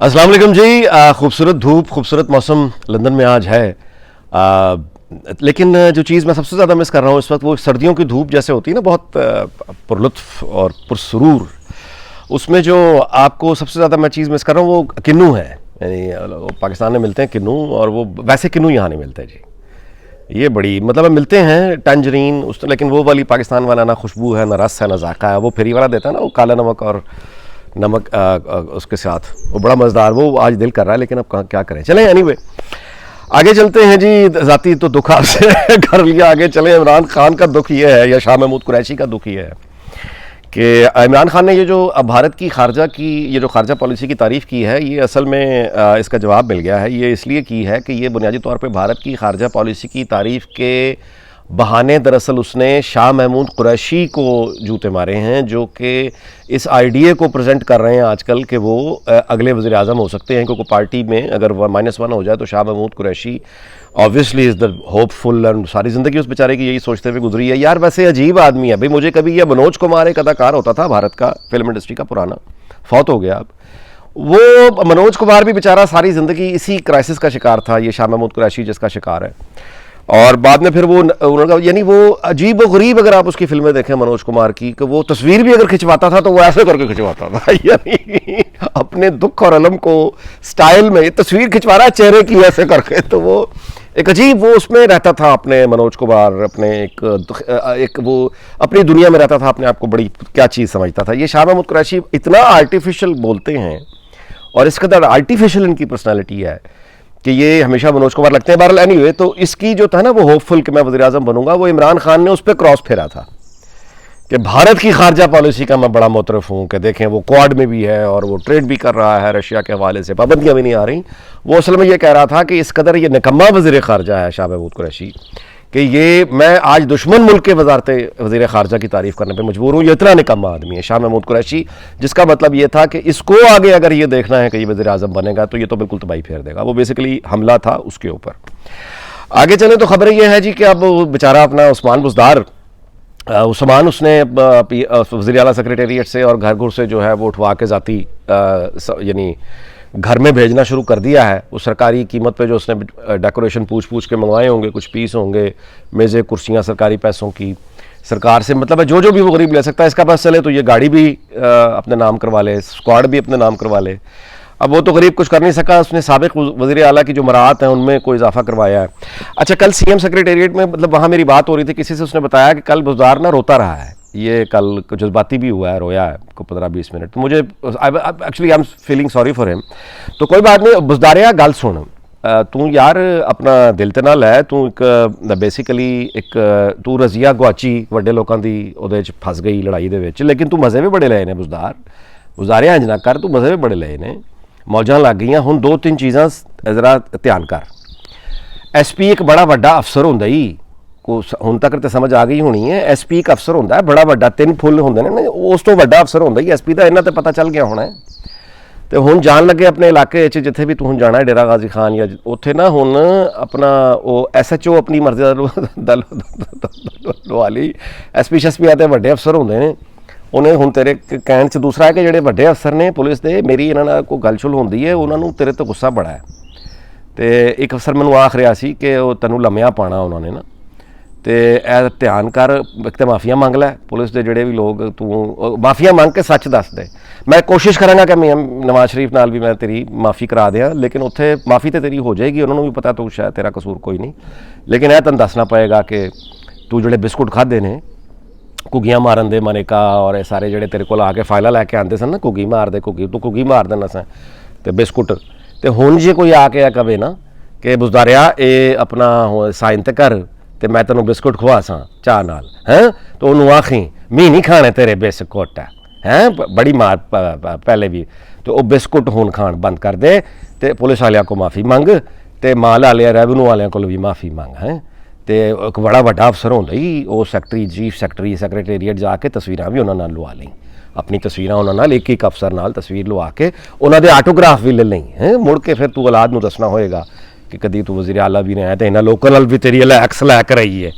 अस्सलाम वालेकुम जी। खूबसूरत धूप, खूबसूरत मौसम लंदन में आज है। लेकिन जो चीज़ मैं सबसे ज़्यादा मिस कर रहा हूँ इस वक्त, वो सर्दियों की धूप जैसे होती है ना, बहुत पुरलुत्फ और पुरसरूर। उसमें जो आपको सबसे ज़्यादा मैं चीज़ मिस कर रहा हूँ वो किन्नू है। यानी वो पाकिस्तान में मिलते हैं किन्नू, और वो वैसे किन्नू यहाँ नहीं मिलते जी। ये बड़ी मतलब मिलते हैं टंजरीन उस, लेकिन वो वाली पाकिस्तान वाला ना खुशबू है, ना रस है, ना जायका है। वो फेरी वाला देता है ना, वो काला नमक और नमक उसके साथ, वो बड़ा मज़ेदार। वो आज दिल कर रहा है, लेकिन अब क्या करें। चलें एनीवे, आगे चलते हैं जी। ज़ाती तो दुख आपसे कर लिया, आगे चलें। इमरान खान का दुख ये है, या शाह महमूद कुरैशी का दुख ये है कि इमरान खान ने ये जो अब भारत की खारजा की ये जो खारजा पॉलिसी की तारीफ़ की है, ये असल में इसका जवाब मिल गया है। ये इसलिए की है कि ये बुनियादी तौर पे भारत की खारजा पॉलिसी की तारीफ़ के बहाने दरअसल उसने शाह महमूद कुरैशी को जूते मारे हैं, जो कि इस आइडिया को प्रेजेंट कर रहे हैं आजकल कि वो अगले वज़ीर आज़म हो सकते हैं। क्योंकि पार्टी में अगर -1 हो जाए तो Shah Mahmood Qureshi obviously is the hopeful, and सारी ज़िंदगी उस बेचारे की यही सोचते हुए गुजरी है। यार वैसे अजीब आदमी है भाई। मुझे कभी यह मनोज कुमार एक अदाकार होता था भारत का, फिल्म इंडस्ट्री का पुराना, फौत हो गया अब। वो मनोज कुमार भी बेचारा सारी ज़िंदगी इसी क्राइसिस का शिकार था, ये शाह महमूद कुरैशी जिसका शिकार है। और बाद में फिर वो उन्होंने, यानी वो अजीब व गरीब, अगर आप उसकी फिल्में देखें मनोज कुमार की, कि वो तस्वीर भी अगर खिंचवाता था तो वो ऐसे करके खिंचवाता था यानी अपने दुख और अलम को स्टाइल में तस्वीर खिंचवा रहा है चेहरे की ऐसे करके। तो वो एक अजीब, वो उसमें रहता था अपने मनोज कुमार, अपने एक वो अपनी दुनिया में रहता था, अपने आप को बड़ी क्या चीज़ समझता था। ये शाह महमूद कुरैशी इतना आर्टिफिशियल बोलते हैं और इस कदर आर्टिफिशियल इनकी पर्सनैलिटी है कि ये हमेशा मनोज कुमार लगते हैं। बहरहाल एनीवे, तो इसकी जो था ना वो होपफुल कि मैं वज़ीर आज़म बनूंगा, वो इमरान खान ने उस पर क्रॉस फेरा था कि भारत की खारजा पॉलिसी का मैं बड़ा मुतरफ हूँ कि देखें वो क्वाड में भी है और वो ट्रेड भी कर रहा है रशिया के हवाले से, पाबंदियाँ भी नहीं आ रही। वो असल में ये कह रहा था कि इस कदर ये निकम्मा वज़ीर खारजा है शाह महमूद कुरैशी कि ये मैं आज दुश्मन मुल्क के वज़ीर खारजा की तारीफ़ करने पे मजबूर हूँ। ये इतना निकम्मा आदमी है शाह महमूद कुरैशी, जिसका मतलब ये था कि इसको आगे अगर ये देखना है कि ये वज़ीर आज़म बनेगा तो ये तो बिल्कुल तबाही फेर देगा। वो बेसिकली हमला था उसके ऊपर। आगे चले तो खबर ये है जी कि अब बेचारा अपना उस्मान बुज़दार, उस्मान उसने वज़ीर आला सेक्रेटेरिएट से और घर से जो है वो उठवा के ज़ाती यानी घर में भेजना शुरू कर दिया है। उस सरकारी कीमत पे जो उसने डेकोरेशन पूछ के मंगवाए होंगे, कुछ पीस होंगे, मेज़ें कुर्सियाँ सरकारी पैसों की, सरकार से मतलब है जो भी वो गरीब ले सकता है। इसका पास चले तो ये गाड़ी भी अपने नाम करवा ले, स्क्वाड भी अपने नाम करवा ले। अब वो तो गरीब कुछ कर नहीं सका, उसने साबिक वज़ीर आला की जो मराहत हैं उनमें कोई इजाफा करवाया है। अच्छा, कल सीएम सेक्रेटेरिएट में मतलब वहाँ मेरी बात हो रही थी, किसी से उसने बताया कि कल बुज़दार ना रोता रहा है। ये कल जज्बाती भी हुआ है, रोया है को 15-20 मिनट। तो मुझे actually I am feeling sorry for him. तो कोई बात नहीं बुज़दारिया, गल सुन, तू यार अपना दिल ते ना लै। तू एक बेसिकली एक तू रजिया गुआची वड्डे लोगों की उहदे च फस गई लड़ाई दे विच, लेकिन तू मज़े भी बड़े लए ने बुज़दारिया इंज ना कर, तू मज़े भी बड़े लए ने, मौजां लग गई। हुण 2-3 चीज़ां जरा ध्यान कर। SP एक बड़ा वड्डा अफसर होंदा ही को हुण तक तो समझ आ गई होनी है। SP एक अफसर होंदा है बड़ा वड्डा, 3 फुल होंदे ने, उस तो वड्डा अफसर होंदा ही SP दा। इन्हां ते पता चल गया होना है। तो हुण जान लगे अपने इलाके जिथे भी तू हुण जाना है, डेरा गाजी खान या उत्थे ना, हुण अपना वो SHO अपनी मर्जी दा लवा ली। SP शस्पी आते वड्डे अफसर होंदे ने। उन्हें हुण तेरे कहण च दूसरा है कि जिहड़े वड्डे अफसर ने पुलिस दे, मेरी इन्हां नाल कोई गलछुल होंदी है, उन्हां नूं तेरे तो गुस्सा बड़ा है। तो एक अफसर मैनूं आख रहा सी कि वो तैनूं लम्मिया पाना उन्होंने ना, तो ए ध्यान कर, एक तो माफ़िया मंग लै पुलिस के जोड़े भी लोग, तू माफ़िया मंग के सच दस दे। मैं कोशिश कराँगा कि मैं नवाज शरीफ नाल भी मैं तेरी माफ़ी करा दें, लेकिन उत्थे माफ़ी तो तेरी हो जाएगी, उन्होंने भी पता तू शायद तेरा कसूर कोई नहीं, लेकिन यह तेन दसना पएगा कि तू जोड़े बिस्कुट खाधे ने घुग्गियां मारन दे मनेका और सारे जोड़े तेरे को आके फाइल लैके आते सन ना, घुग्गी मार दे घुग्गी, तू घुग्गी मार देना सा तो बिस्कुट। तो हुण जे कोई आके कवे ना कि बुज़दारिया ये अपना साइन ते कर तो मैं तेनों बिस्कुट खुआ सा चाह नाल, हैं, तो उन्होंने आखी मी नहीं खाने तेरे बिस्कुट हैं, बड़ी मार पहले भी। तो वह बिस्कुट हुण खाण बंद कर दे, तो पुलिस वालियां को माफ़ी मंग, तो माल वाले रेवन्यू वालियां को भी माफ़ी मंग। हैं, तो एक बड़ा वड्डा अफसर होंदा ही, वो सैकटरी चीफ सैकटरी सेक्रेटेरिएट जाके तस्वीरां भी उन्होंने लवा ली, अपनी तस्वीरां उन्होंने एक अफसर नाल तस्वीर लवा के उन्होंने ऑटोग्राफ भी ले ली हैं। मुड़ के फिर तू औलाद नूं दसना होएगा कि कदी तू वज़ीर आला भी नहीं है, तो इन्होंने लोकल भी तेरी एक्स लै कर आई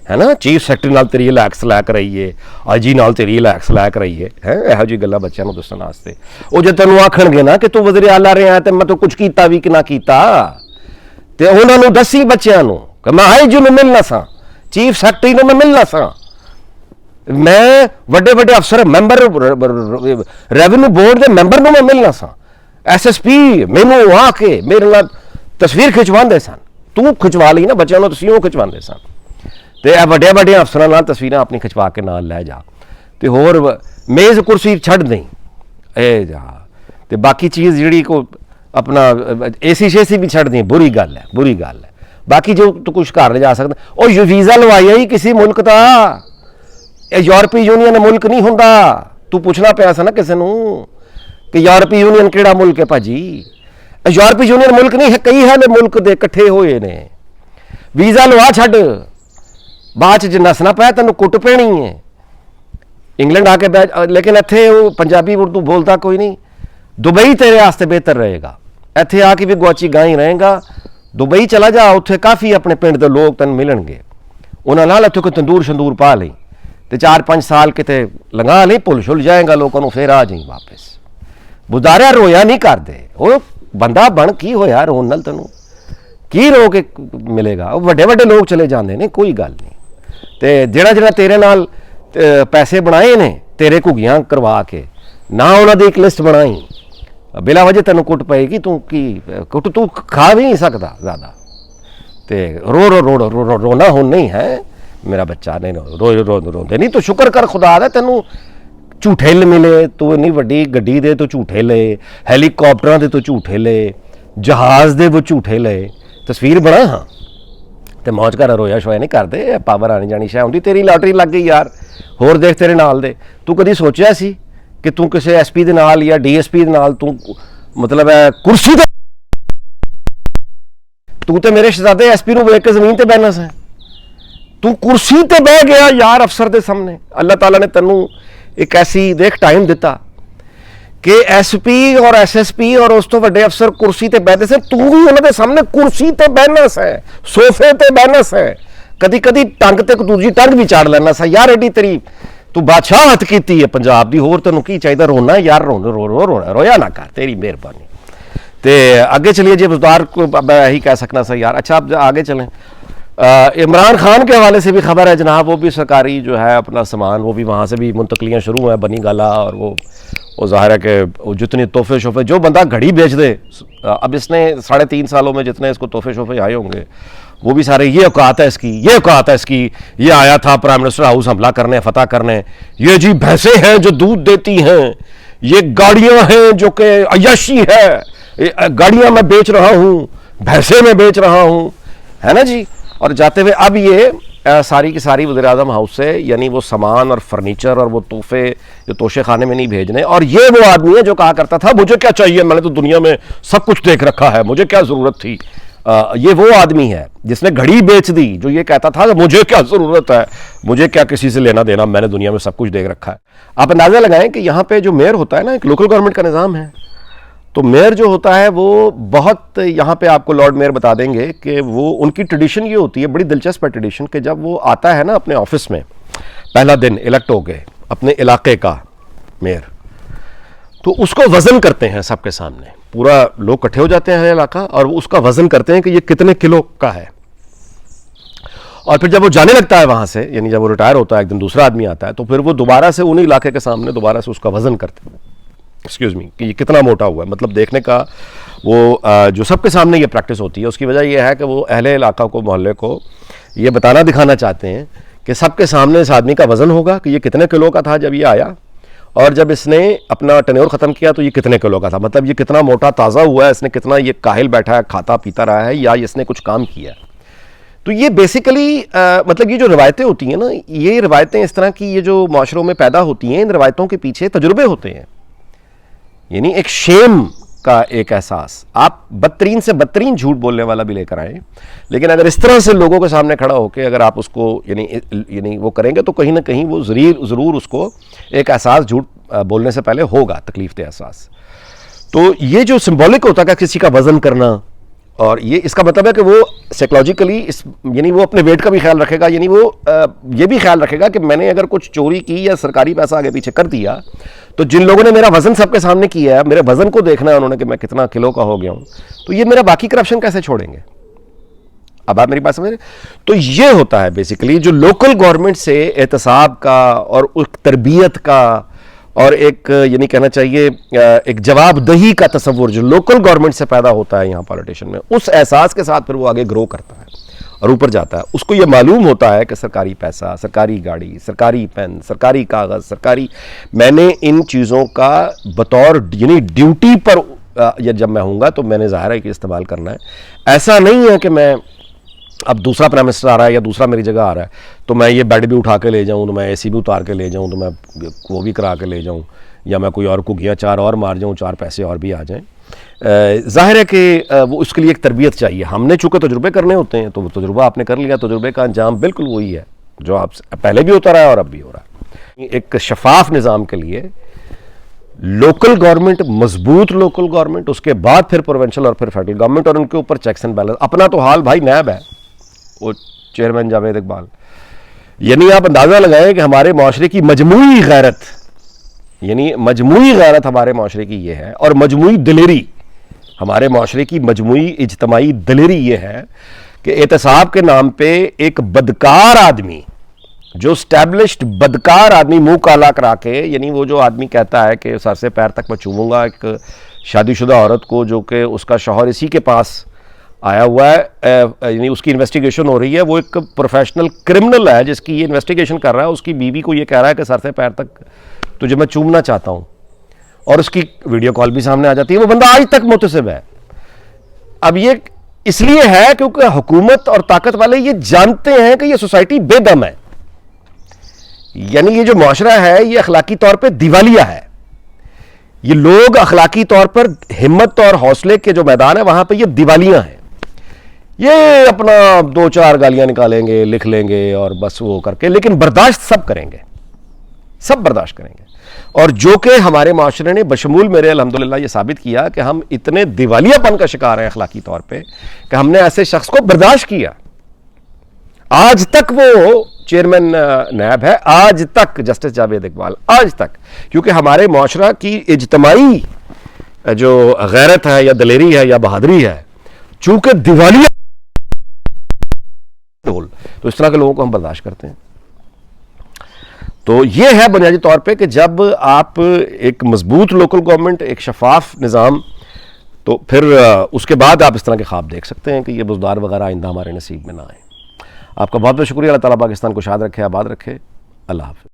है ना, चीफ सैकਟਰੀ ਨਾਲ ਤੇਰੀ ਰਿਲੈਕਸ ਲੈ ਕਰਾਈਏ, ਆਈਜੀ ਨਾਲ ਤੇਰੀ ਰਿਲੈਕਸ ਲੈ ਕਰਾਈਏ, ਹੈ ਇਹੋ ਜਿਹੀ ਗੱਲਾਂ ਬੱਚਿਆਂ ਨੂੰ ਦੱਸਣ ਵਾਸਤੇ। ਉਹ ਜੇ ਤੈਨੂੰ ਆਖਣਗੇ ਨਾ ਕਿ ਤੂੰ ਵਜ਼ੀਰ ਆਲਾ ਰਿਹਾ ਤੇ ਮੈਂ ਤਾਂ ਕੁਝ ਕੀਤਾ ਵੀ ਕਿ ਨਾ ਕੀਤਾ, ਤੇ ਉਹਨਾਂ ਨੂੰ ਦੱਸੀ ਬੱਚਿਆਂ ਨੂੰ ਕਿ ਮੈਂ ਆਈਜੀ ਨੂੰ ਮਿਲਣਾ ਸਾਂ, ਚੀਫ ਸੈਕਟਰੀ ਨੂੰ ਮੈਂ ਮਿਲਣਾ ਸਾਂ, ਮੈਂ ਵੱਡੇ ਵੱਡੇ ਅਫਸਰ ਮੈਂਬਰ ਰੈਵਨਿਊ ਬੋਰਡ ਦੇ ਮੈਂਬਰ ਨੂੰ ਮੈਂ ਮਿਲਣਾ ਸਾਂ, ਐਸਐਸਪੀ ਮੈਨੂੰ ਆ ਕੇ ਮੇਰੇ ਨਾਲ ਤਸਵੀਰ ਖਿਚਵਾਉਂਦੇ ਸਨ। ਤੂੰ ਖਿਚਵਾ ਲਈ ਨਾ ਬੱਚਿਆਂ ਨੂੰ, ਤੁਸੀਂ ਉਹ ਖਿਚਵਾਉਂਦੇ ਸਨ, ਤੇ ਇਹ ਵੱਡੇ ਵੱਡੇ ਅਫਸਰਾਂ ਨਾਲ ਤਸਵੀਰਾਂ ਆਪਣੀ ਖਿਚਵਾ ਕੇ ਨਾਲ ਲੈ ਜਾ, ਤੇ ਹੋਰ ਮੇਜ਼ ਕੁਰਸੀ ਛੱਡ ਨਹੀਂ ਇਹ ਜਾ, ਤੇ ਬਾਕੀ ਚੀਜ਼ ਜਿਹੜੀ ਕੋ ਆਪਣਾ ਏਸੀ ਸ਼ੇਸੀ ਵੀ ਛੱਡ ਨਹੀਂ, ਬੁਰੀ ਗੱਲ ਹੈ, ਬੁਰੀ ਗੱਲ ਹੈ। ਬਾਕੀ ਜੋ ਤੂੰ ਕੁਛ ਘਰ ਲਿਜਾ ਸਕਦਾ, ਉਹ ਵੀਜ਼ਾ ਲਵਾਇਆ ਹੀ ਕਿਸੇ ਮੁਲਕ ਦਾ, ਇਹ ਯੂਰਪੀ ਯੂਨੀਅਨ ਮੁਲਕ ਨਹੀਂ ਹੁੰਦਾ। ਤੂੰ ਪੁੱਛਣਾ ਪਿਆ ਸੀ ਨਾ ਕਿਸੇ ਨੂੰ ਕਿ ਯੂਰਪੀ ਯੂਨੀਅਨ ਕਿਹੜਾ ਮੁਲਕ ਹੈ ਭਾਜੀ, ਯੂਰਪੀ ਯੂਨੀਅਨ ਮੁਲਕ ਨਹੀਂ ਹੈ, ਕਈ ਹੈ ਮੁਲਕ ਦੇ ਇਕੱਠੇ ਹੋਏ ਨੇ। ਵੀਜ਼ਾ ਲਵਾ ਛੱਡ, ਬਾਅਦ ਚ ਨੱਸਣਾ ਪਿਆ ਤੈਨੂੰ ਕੁੱਟ ਪੈਣੀ ਹੈ। ਇੰਗਲੈਂਡ ਆ ਕੇ ਲੇਕਿਨ ਇੱਥੇ ਉਹ ਪੰਜਾਬੀ ਉਰਦੂ ਬੋਲਦਾ ਕੋਈ ਨਹੀਂ। ਦੁਬਈ ਤੇਰੇ ਵਾਸਤੇ ਬਿਹਤਰ ਰਹੇਗਾ, ਇੱਥੇ ਆ ਕੇ ਵੀ ਗੁਆਚੀ ਗਾਂ ਹੀ ਰਹੇਗਾ। ਦੁਬਈ ਚਲਾ ਜਾ, ਉੱਥੇ ਕਾਫੀ ਆਪਣੇ ਪਿੰਡ ਦੇ ਲੋਕ ਤੈਨੂੰ ਮਿਲਣਗੇ, ਉਹਨਾਂ ਨਾਲ ਇੱਥੇ ਕੋਈ ਤੰਦੂਰ ਸ਼ੰਦੂਰ ਪਾ ਲਈ ਤੇ 4-5 ਸਾਲ ਕਿਤੇ ਲੰਘਾ ਲਈ, ਭੁੱਲ ਛੁੱਲ ਜਾਏਗਾ ਲੋਕਾਂ ਨੂੰ, ਫਿਰ ਆ ਜਾਈ ਵਾਪਸ। ਬੁਜ਼ਾਰਿਆ ਰੋਇਆ ਨਹੀਂ ਕਰਦੇ, ਉਹ ਬੰਦਾ ਬਣ ਕੀ ਹੋਇਆ ਰੋਣ ਨਾਲ, ਤੈਨੂੰ ਕੀ ਰੋ ਕੇ ਮਿਲੇਗਾ। ਉਹ ਵੱਡੇ ਵੱਡੇ ਲੋਕ ਚਲੇ ਜਾਂਦੇ ਨੇ, ਕੋਈ ਗੱਲ ਨਹੀਂ। ਤੇ ਜਿਹੜਾ ਤੇਰੇ ਨਾਲ ਪੈਸੇ ਬਣਾਏ ਨੇ ਤੇਰੇ ਘੁੱਗੀਆਂ ਕਰਵਾ ਕੇ, ਨਾ ਉਹਨਾਂ ਦੀ ਇੱਕ ਲਿਸਟ ਬਣਾਈ, ਬਿਲਾ ਵਜ੍ਹਾ ਤੈਨੂੰ ਕੁੱਟ ਪਏਗੀ। ਤੂੰ ਕੀ ਕੁੱਟ ਤੂੰ ਖਾ ਵੀ ਨਹੀਂ ਸਕਦਾ ਜ਼ਿਆਦਾ, ਤੇ ਰੋਣਾ ਹੁਣ ਨਹੀਂ ਹੈ ਮੇਰਾ ਬੱਚਾ, ਨਹੀਂ ਰੋਂਦੇ ਨਹੀਂ। ਤੂੰ ਸ਼ੁਕਰ ਕਰ ਖੁਦਾ ਦਾ ਤੈਨੂੰ ਝੂਠੇ ਮਿਲੇ, ਤੂੰ ਇੰਨੀ ਵੱਡੀ ਗੱਡੀ ਦੇ ਤੂੰ ਝੂਠੇ ਲਏ, ਹੈਲੀਕਾਪਟਰਾਂ ਦੇ ਤੂੰ ਝੂਠੇ ਲਏ, ਜਹਾਜ਼ ਦੇ ਉਹ ਝੂਠੇ ਲਏ, ਤਸਵੀਰ ਬਣਾ ਹਾਂ ਤੇ ਮੌਜ ਕਰ, ਰੋਇਆ ਸ਼ੋਇਆ ਨਹੀਂ ਕਰਦੇ। ਪਾਵਰ ਆਣੀ ਜਾਣੀ ਸ਼ਾਇਦ ਹੁੰਦੀ, ਤੇਰੀ ਲਾਟਰੀ ਲੱਗ ਗਈ ਯਾਰ। ਹੋਰ ਦੇਖ ਤੇਰੇ ਨਾਲ ਦੇ, ਤੂੰ ਕਦੀ ਸੋਚਿਆ ਸੀ ਕਿ ਤੂੰ ਕਿਸੇ ਐਸਪੀ ਦੇ ਨਾਲ ਜਾਂ ਡੀਐਸਪੀ ਦੇ ਨਾਲ ਤੂੰ ਮਤਲਬ ਹੈ ਕੁਰਸੀ ਤੇ, ਤੂੰ ਤੇ ਮੇਰੇ ਸ਼ਹਿਜ਼ਾਦੇ ਐਸਪੀ ਨੂੰ ਵੇਖ ਕੇ ਜ਼ਮੀਨ ਤੇ ਬਹਿਣਾ ਸੀ, ਤੂੰ ਕੁਰਸੀ ਤੇ ਬਹਿ ਗਿਆ ਯਾਰ ਅਫਸਰ ਦੇ ਸਾਹਮਣੇ। ਅੱਲਾਹ ਤਾਲਾ ਨੇ ਤੈਨੂੰ ਇੱਕ ਐਸੀ ਦੇਖ ਟਾਈਮ ਦਿੱਤਾ ਕਿ ਐਸਪੀ ਔਰ ਐਸਐਸਪੀ ਔਰ ਉਸ ਤੋਂ ਵੱਡੇ ਅਫਸਰ ਕੁਰਸੀ ਤੇ ਬਹਿਦੇ ਸੇ, ਤੂੰ ਵੀ ਉਹਨਾਂ ਦੇ ਸਾਹਮਣੇ ਕੁਰਸੀ ਤੇ ਬਹਿਣਾ ਸੀ, ਸੋਫੇ ਤੇ ਬਹਿਣਾ ਸੀ, ਕਦੀ ਕਦੀ ਟੰਗ ਤੇ ਦੂਜੀ ਟੰਗ ਵੀ ਚਾੜ ਲੈਣਾ ਸੀ ਯਾਰ। ਐਡੀ ਤੇਰੀ ਤੂੰ ਬਾਦਸ਼ਾਹਤ ਕੀਤੀ ਹੈ ਪੰਜਾਬ ਦੀ, ਹੋਰ ਤੈਨੂੰ ਕੀ ਚਾਹੀਦਾ। ਰੋਣਾ ਯਾਰ, ਰੋਇਆ ਨਾ ਕਰ, तेरी मेहरबानी। तो आगे चलिए जी, बुज़दार को मैं यही कह सकना सर यार। अच्छा अब आगे चलें, इमरान खान के हवाले से भी खबर है जनाब, वो भी सरकारी जो है अपना सामान वो भी वहाँ से भी मुंतकलियाँ शुरू हैं, बनी गाला। और वो ज़ाहिर है कि जितने तोहफे शोफे जो बंदा घड़ी बेच दे, अब इसने 3.5 सालों में जितने इसको तोहफे शोफे आए होंगे वो भी सारे, ये औकात है इसकी, ये औकात है इसकी, ये आया था प्राइम मिनिस्टर हाउस हमला करने, फतह करने, ये जी भैंसें हैं जो दूध देती हैं, ये गाड़ियाँ हैं जो कि अय्याशी है, गाड़ियाँ मैं बेच रहा हूँ, भैंसें मैं बेच रहा हूँ, है ना जी। और जाते हुए अब ये सारी की सारी वज़ीर आज़म हाउस से, यानी वो सामान और फर्नीचर और वो तोहफे जो तोशे खाने में नहीं भेजने। और ये वो आदमी है जो कहा करता था मुझे क्या चाहिए, मैंने तो दुनिया में सब कुछ देख रखा है, मुझे क्या ज़रूरत थी। ये वो आदमी है जिसने घड़ी बेच दी, जो ये कहता था मुझे क्या ज़रूरत है, मुझे क्या किसी से लेना देना, मैंने दुनिया में सब कुछ देख रखा है। आप अंदाज़ा लगाएं कि यहाँ पे जो मेयर होता है ना, एक लोकल गवर्नमेंट का निज़ाम है, तो मेयर जो होता है वो बहुत, यहाँ पे आपको लॉर्ड मेयर बता देंगे कि वो उनकी ट्रेडिशन ये होती है, बड़ी दिलचस्प है ट्रेडिशन, कि जब वो आता है ना अपने ऑफिस में पहला दिन इलेक्ट हो गए अपने इलाके का मेयर, तो उसको वज़न करते हैं सबके सामने, पूरा लोग इकट्ठे हो जाते हैं इलाका और उसका वज़न करते हैं कि ये कितने किलो का है। और फिर जब वो जाने लगता है वहाँ से, यानी जब वो रिटायर होता है, एक दिन दूसरा आदमी आता है, तो फिर वो दोबारा से उन्हीं इलाके के सामने दोबारा से उसका वज़न करते हैं, एक्सक्यूज़ मी, कि ये कितना मोटा हुआ है, मतलब देखने का वो जो सबके सामने ये प्रैक्टिस होती है। उसकी वजह ये है कि वो अहले इलाका को, मोहल्ले को ये बताना दिखाना चाहते हैं कि सबके सामने इस आदमी का वज़न होगा कि ये कितने किलो का था जब ये आया, और जब इसने अपना टेन्योर ख़त्म किया तो ये कितने किलो का था, मतलब ये कितना मोटा ताज़ा हुआ है, इसने कितना ये काहिल बैठा है, खाता पीता रहा है, या इसने कुछ काम किया। तो ये बेसिकली मतलब ये जो रिवायतें होती हैं ना, ये रिवायतें इस तरह की ये जो माशरों में पैदा होती हैं, इन रिवायतों के पीछे तजुर्बे होते हैं, यानी एक शेम का एक एहसास। आप बदतरीन से बदतरीन झूठ बोलने वाला भी लेकर आए, लेकिन अगर इस तरह से लोगों के सामने खड़ा होकर अगर आप उसको यानी वो करेंगे तो कहीं ना कहीं वो ज़रूर उसको एक एहसास झूठ बोलने से पहले होगा, तकलीफ दे एहसास। तो ये जो सिंबॉलिक होता है किसी का वज़न करना और ये इसका मतलब है कि वो साइकोलॉजिकली इस यानी वो अपने वेट का भी ख्याल रखेगा, यानी वो ये भी ख्याल रखेगा कि मैंने अगर कुछ चोरी की या सरकारी पैसा आगे पीछे कर दिया, तो जिन लोगों ने मेरा वजन सबके सामने किया है, मेरे वजन को देखना है उन्होंने कि मैं कितना किलो का हो गया हूं, तो ये मेरा बाकी करप्शन कैसे छोड़ेंगे? अब आप मेरी बात समझ रहे? तो ये होता है बेसिकली जो लोकल गवर्नमेंट से एहतसाब का और उस तरबियत का और एक यानी कहना चाहिए एक जवाबदही का तस्वुर जो लोकल गवर्नमेंट से पैदा होता है यहाँ पॉलिटिशियन में, उस एहसास के साथ फिर वो आगे ग्रो करता है और ऊपर जाता है। उसको ये मालूम होता है कि सरकारी पैसा, सरकारी गाड़ी, सरकारी पेन, सरकारी कागज़, सरकारी, मैंने इन चीज़ों का बतौर यानी ड्यूटी पर या जब मैं हूँगा तो मैंने ज़ाहिर है कि इस्तेमाल करना है। ऐसा नहीं है कि मैं अब दूसरा प्राइम मिनिस्टर आ रहा है या दूसरा मेरी जगह आ रहा है तो मैं ये बेड भी उठा के ले जाऊं, तो मैं एसी भी उतार के ले जाऊं, तो मैं वो भी करा के ले जाऊं, या मैं कोई और को घिया चार और मार जाऊं, चार पैसे और भी आ जाएं। जाहिर है कि वो उसके लिए एक तरबियत चाहिए। हमने चूँकि तजुर्बे करने होते हैं तो तजुर्बा आपने कर लिया, तजुर्बे का अंजाम बिल्कुल वही है जो आप पहले भी होता रहा है और अब भी हो रहा है। एक शफाफ निज़ाम के लिए लोकल गवर्नमेंट, मजबूत लोकल गवर्नमेंट, उसके बाद फिर प्रोविंशियल और फिर फेडरल गवर्नमेंट, और उनके ऊपर चेक्स एंड बैलेंस। अपना तो हाल भाई नैब है, वो चेयरमैन जावेद इकबाल, यानी आप अंदाजा लगाएं कि हमारे माशरे की मजमूई गैरत, यानी मजमूई गैरत हमारे माशरे की ये है, और मजमूई दिलेरी हमारे माशरे की मजमूई इज्तमाई दिलेरी ये है कि एहतसाब के नाम पे एक बदकार आदमी, जो स्टैब्लिश्ड बदकार आदमी, मुंह काला करा के, यानी वो जो आदमी कहता है कि सर से पैर तक मैं चूमूंगा एक शादीशुदा औरत को जो कि उसका शौहर इसी के पास आया हुआ है, यानी उसकी इन्वेस्टिगेशन हो रही है, वो एक प्रोफेशनल क्रिमिनल है जिसकी ये इन्वेस्टिगेशन कर रहा है, उसकी बीवी को ये कह रहा है कि सर से पैर तक तुझे मैं चूमना चाहता हूं, और उसकी वीडियो कॉल भी सामने आ जाती है। वो बंदा आज तक मुतसिब है। अब ये इसलिए है क्योंकि हुकूमत और ताकत वाले ये जानते हैं कि ये सोसाइटी बेदम है, यानी ये जो मुआशरा है ये अखलाकी तौर पर दिवालिया है। ये लोग अखलाकी तौर पर हिम्मत और हौसले के जो मैदान है वहां पर ये दिवालियां हैं। ये अपना दो चार गालियां निकालेंगे, लिख लेंगे और बस वो करके, लेकिन बर्दाश्त सब करेंगे, सब बर्दाश्त करेंगे। और जो कि हमारे माशरे ने बशमूल मेरे अल्हम्दुलिल्लाह ये साबित किया कि हम इतने दिवालियापन का शिकार हैं अखलाकी तौर पे कि हमने ऐसे शख्स को बर्दाश्त किया। आज तक वो चेयरमैन नैब है, आज तक जस्टिस जावेद इकबाल, आज तक, क्योंकि हमारे माशरा की इज्तमाई जो गैरत है या दलेरी है या बहादुरी है, चूंकि दिवालिया, तो इस तरह के लोगों को हम बर्दाश्त करते हैं। तो यह है बुनियादी तौर पे कि जब आप एक मजबूत लोकल गवर्नमेंट, एक शफाफ निज़ाम, तो फिर उसके बाद आप इस तरह के ख्वाब देख सकते हैं कि ये बुज़दार वगैरह आइंदा हमारे नसीब में ना आए। आपका बहुत बहुत शुक्रिया। अल्लाह ताला पाकिस्तान को शाद रखे, आबाद रखे। अल्लाह हाफ़िज़।